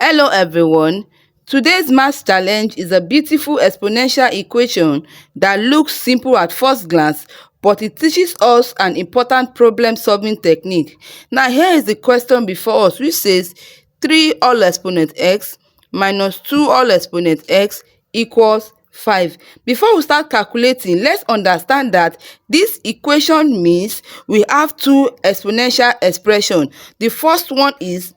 Hello everyone. Today's math challenge is a beautiful exponential equation that looks simple at first glance, but it teaches us an important problem-solving technique. Now here is the question before us, which says 3 all exponent x minus 2 all exponent x equals 5. Before we start calculating, let's understand that this equation means we have two exponential expressions. The first one is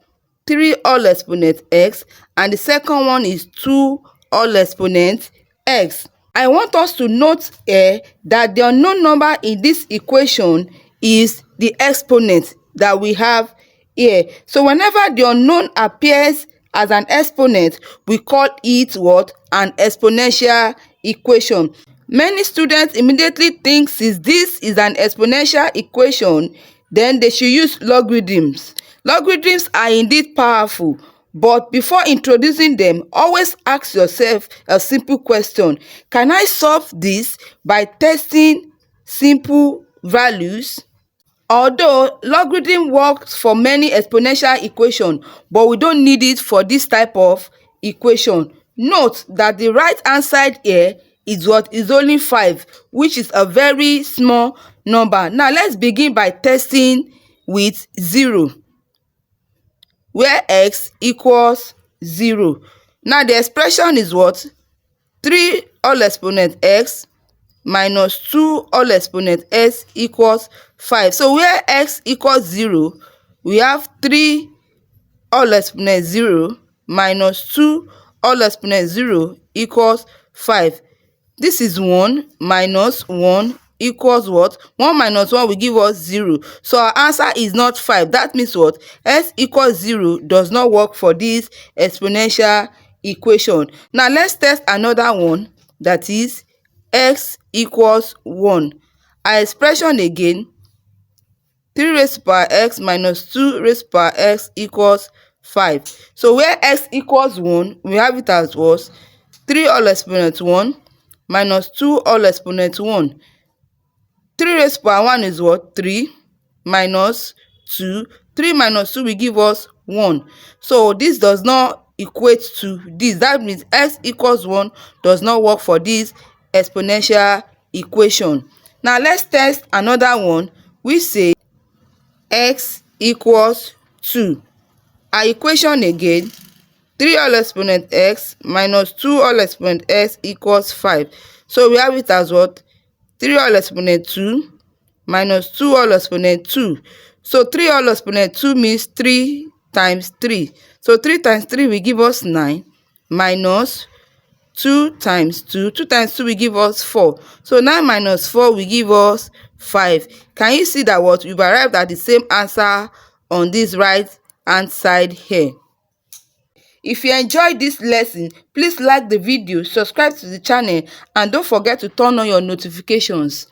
3 all exponent x and the second one is 2 all exponent x. I want us to note here that the unknown number in this equation is the exponent that we have here. So whenever the unknown appears as an exponent, we call it what? An exponential equation. Many students immediately think since this is an exponential equation, then they should use logarithms. Logarithms are indeed powerful, but before introducing them, always ask yourself a simple question. Can I solve this by testing simple values? Although logarithm works for many exponential equations, but we don't need it for this type of equation. Note that the right hand side here is what is only 5, which is a very small number. Now let's begin by testing with 0, where x equals 0. Now the expression is what? 3 all exponent x minus 2 all exponent x equals 5. So where x equals 0, we have 3 all exponent 0 minus 2 all exponent 0 equals 5. This is 1 minus 1 equals what? 1 minus 1 will give us 0. So our answer is not 5. That means what? X equals 0 does not work for this exponential equation. Now let's test another one, that is x equals 1. Our expression again, 3 raised to power x minus 2 raised to power x equals 5. So where x equals 1, we have it as was 3 all exponent 1 minus 2 all exponent 1. 3 raised to power 1 is what? 3 minus 2. 3 minus 2 will give us 1. So this does not equate to this. That means x equals 1 does not work for this exponential equation. Now let's test another one. We say x equals 2. Our equation again, 3 all exponent x minus 2 all exponent x equals 5. So we have it as what? 3 all exponent 2 minus 2 all exponent 2. So 3 all exponent 2 means 3 times 3. So 3 times 3 will give us 9 minus 2 times 2. 2 times 2 will give us 4. So 9 minus 4 will give us 5. Can you see that what? We've arrived at the same answer on this right hand side here. If you enjoyed this lesson, please like the video, subscribe to the channel, and don't forget to turn on your notifications.